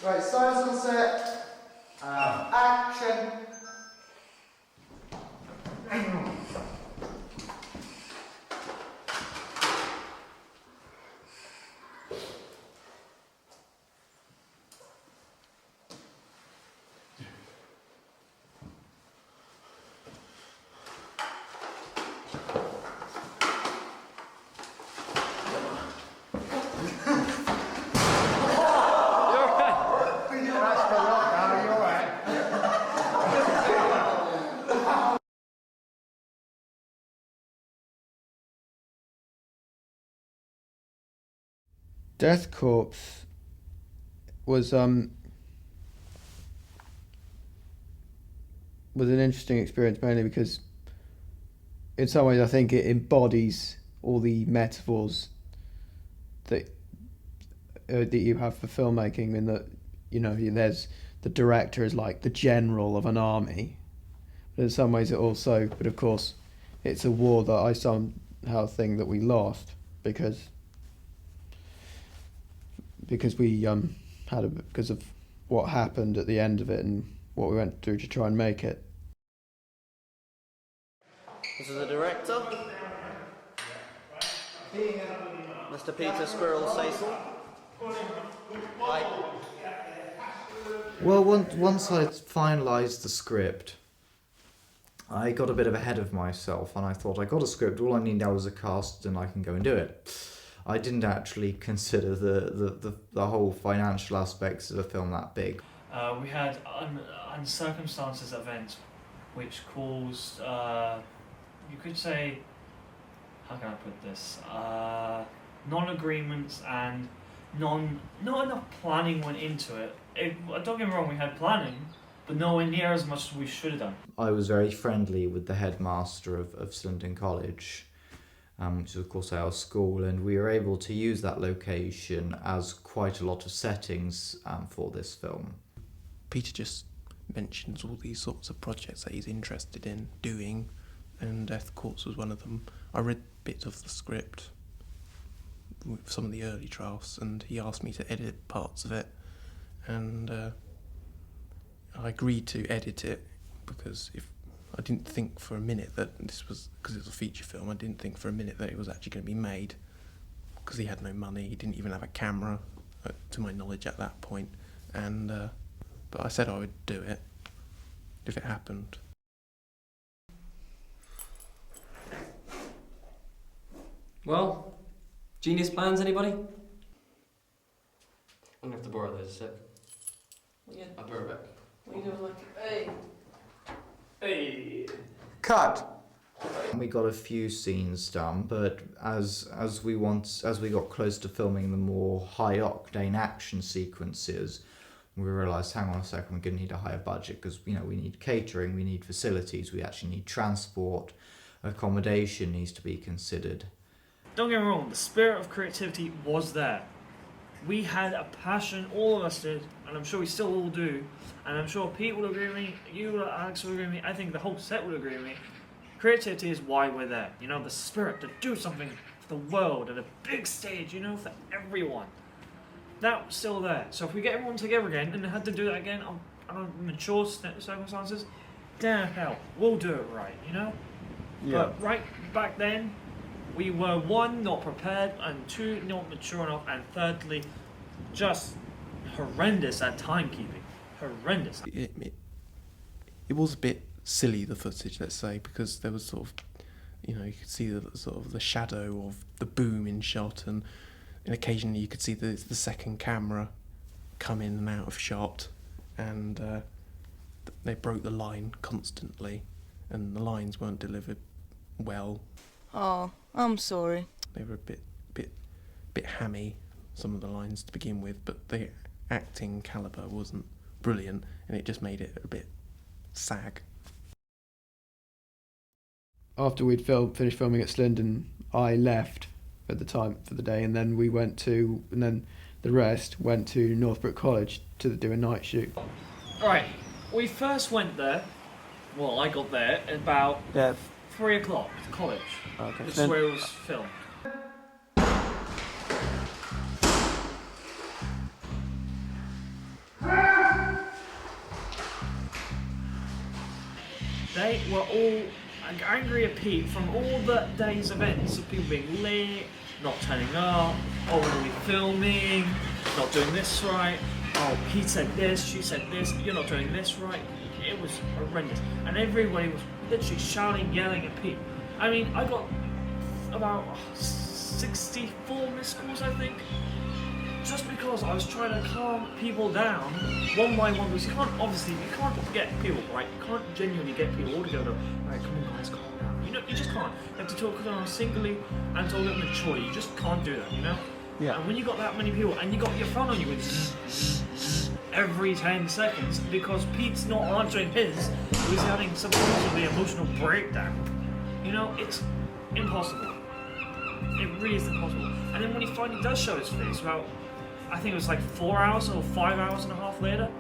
Right, signs on set. Action. Death Corpse was an interesting experience, mainly because in some ways I think it embodies all the metaphors that you have for filmmaking, in that, you know, there's the director is like the general of an army, but in some ways it also, but of course it's a war that I somehow think that we lost because we because of what happened at the end of it and what we went through to try and make it. This is the director, Mr. Peter Squirrel Cecil. Hi. Well, once I finalised the script, I got a bit ahead of myself, and I thought, I got a script, all I need now is a cast and I can go and do it. I didn't actually consider the whole financial aspects of a film that big. We had uncircumstances event which caused, you could say, how can I put this, non-agreements and not enough planning went into it. Don't get me wrong, we had planning, but nowhere near as much as we should have done. I was very friendly with the headmaster of Slindon College, which is of course our school, and we were able to use that location as quite a lot of settings for this film. Peter just mentions all these sorts of projects that he's interested in doing, and Death Corpse was one of them. I read bits of the script, some of the early drafts, and he asked me to edit parts of it, and I agreed to edit it because I didn't think for a minute that this was, because it was a feature film, I didn't think for a minute that it was actually going to be made, because he had no money, he didn't even have a camera, to my knowledge at that point, and but I said I would do it if it happened. Well, genius plans, anybody? I'm gonna have to borrow those a sec. Yeah. I'll be right back. What are you doing? Like, hey. Hey! Cut. We got a few scenes done, but as we got close to filming the more high octane action sequences, we realised, hang on a second, we're going to need a higher budget, because, you know, we need catering, we need facilities, we actually need transport, accommodation needs to be considered. Don't get me wrong, the spirit of creativity was there. We had a passion, all of us did, and I'm sure we still all do, and I'm sure Pete will agree with me, you, Alex will agree with me, I think the whole set will agree with me. Creativity is why we're there, you know, the spirit to do something for the world at a big stage, you know, for everyone. That was still there. So if we get everyone together again and had to do that again on mature circumstances, damn hell, we'll do it right, you know? Yeah. But right back then, we were, one, not prepared, and two, not mature enough, and thirdly, just horrendous at timekeeping. Horrendous. It was a bit silly, the footage, let's say, because there was sort of, you know, you could see the sort of the shadow of the boom in shot, and occasionally you could see the second camera come in and out of shot, and they broke the line constantly, and the lines weren't delivered well. Oh, I'm sorry. They were a bit hammy, some of the lines to begin with, but the acting calibre wasn't brilliant, and it just made it a bit sag. After we'd finished filming at Slindon, I left at the time for the day, and then the rest went to Northbrook College to do a night shoot. Alright, we first went there, well, I got there at about 3 o'clock to college. Okay. This is where it was filmed. they were all angry at Pete from all the day's events of people being late, not turning up, oh, when are we filming, not doing this right, oh, Pete said this, she said this, you're not doing this right. It was horrendous. And everybody was literally shouting, yelling at Pete. I mean, I got about 64 missed calls, I think, just because I was trying to calm people down one by one, because you can't get people, right? You can't genuinely get people all together. Right, come on guys, calm down. You just can't. You have to talk to them singly and talk to them maturely. You just can't do that, you know? Yeah. And when you got that many people and you got your phone on you with zzz, zzz, zzz, every 10 seconds because Pete's not answering his, he's having some sort of the emotional breakdown. You know, it's impossible. It really is impossible. And then when he finally does show his face, about, I think it was like 4 hours or 5 hours and a half later.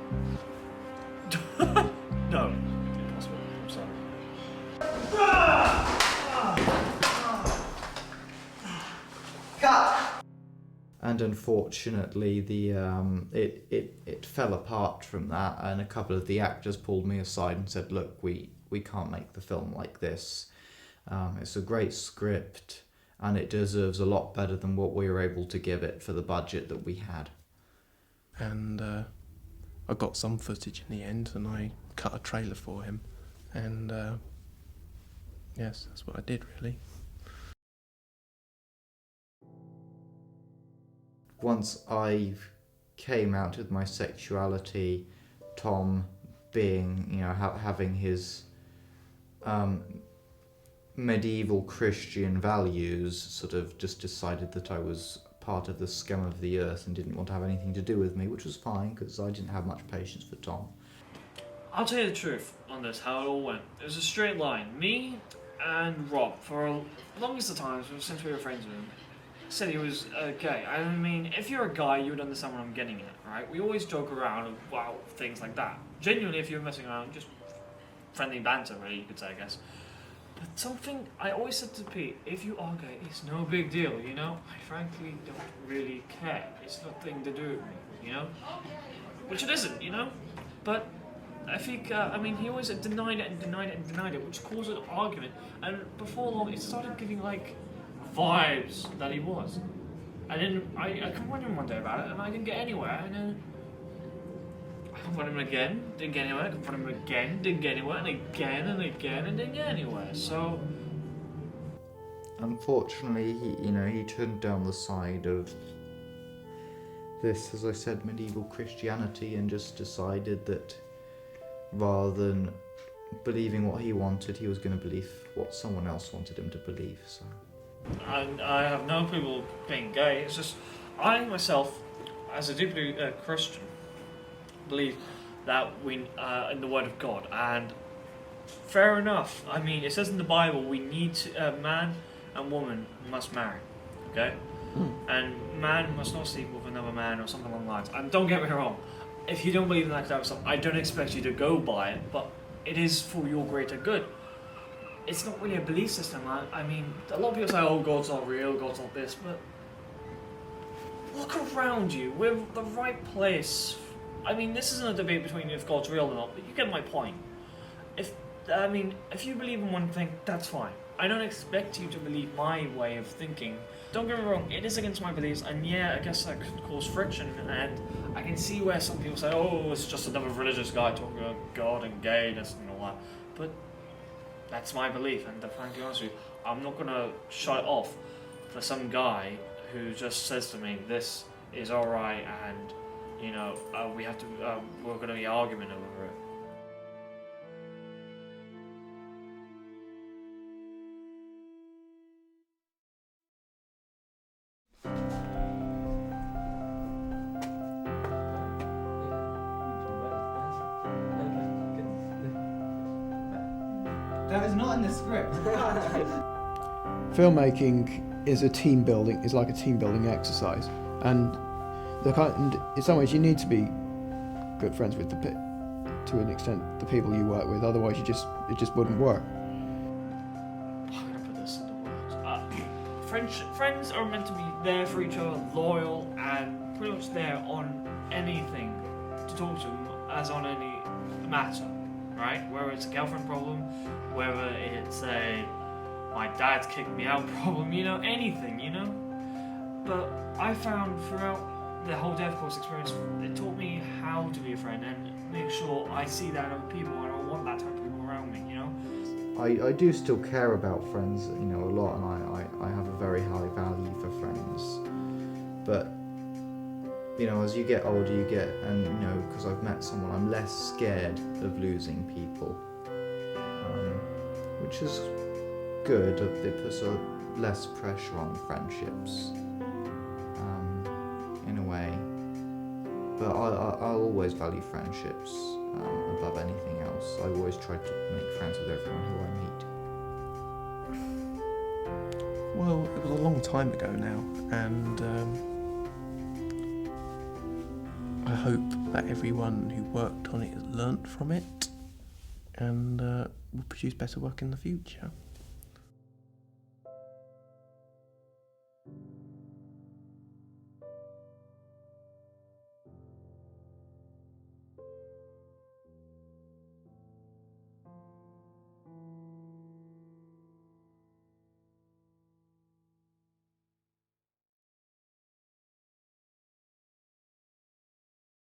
No, impossible. I'm sorry. And unfortunately, it fell apart from that, and a couple of the actors pulled me aside and said, "Look, we can't make the film like this. It's a great script, and it deserves a lot better than what we were able to give it for the budget that we had." And I got some footage in the end, and I cut a trailer for him, and yes, that's what I did really. Once I came out with my sexuality, Tom, being, having his medieval Christian values, sort of just decided that I was part of the scum of the earth and didn't want to have anything to do with me, which was fine because I didn't have much patience for Tom. I'll tell you the truth on this, how it all went. It was a straight line. Me and Rob, for the longest of times, since we were friends with him, said he was gay. I mean, if you're a guy, you would understand what I'm getting at, right? We always joke around about things like that. Genuinely, if you're messing around, just friendly banter, really, you could say, I guess. But something I always said to Pete, if you are gay, it's no big deal, you know? I frankly don't really care. It's nothing to do with me, you know? Which it isn't, you know? But I think, he always denied it and denied it and denied it, which caused an argument. And before long, it started giving, vibes that he was. And then I confronted him one day about it, and I didn't get anywhere. And then I confronted him again, didn't get anywhere. I confronted him again, didn't get anywhere. And again and again, and didn't get anywhere. So unfortunately, he turned down the side of this, as I said, medieval Christianity, and just decided that rather than believing what he wanted, he was going to believe what someone else wanted him to believe. So I have no people being gay. It's just I myself, as a deeply Christian, believe that we in the Word of God, and fair enough. I mean, it says in the Bible we need to, man and woman must marry, okay, and man must not sleep with another man or something along the lines. And don't get me wrong, if you don't believe in that type of stuff, I don't expect you to go by it, but it is for your greater good. It's not really a belief system. I mean, a lot of people say, oh, God's not real, God's not this, but look around you. We're the right place. I mean, this isn't a debate between if God's real or not, but you get my point. If you believe in one thing, that's fine. I don't expect you to believe my way of thinking. Don't get me wrong, it is against my beliefs, and yeah, I guess that could cause friction, and I can see where some people say, oh, it's just another religious guy talking about God and gayness and all that, but that's my belief, and to frankly honest with you, I'm not going to shut it off for some guy who just says to me, this is alright, and, we're going to be arguing over it. that is not in the script. Filmmaking is like a team building exercise, and in some ways you need to be good friends with to an extent the people you work with, otherwise it just wouldn't work. I'm going to put this into words. Friends are meant to be there for each other, loyal, and pretty much there on anything to talk to them, as on any matter. right? Whether it's a girlfriend problem, whether it's a my dad's kicked me out problem, you know, anything, you know. But I found throughout the whole dev course experience, it taught me how to be a friend and make sure I see that in other people and I want that type of people around me, you know. I do still care about friends, you know, a lot, and I have a very high value for friends. But, you know, as you get older, and, you know, because I've met someone, I'm less scared of losing people, which is good. It puts less pressure on friendships, in a way. But I'll always value friendships above anything else. I always try to make friends with everyone who I meet. Well, it was a long time ago now, and I hope that everyone who worked on it has learnt from it and will produce better work in the future.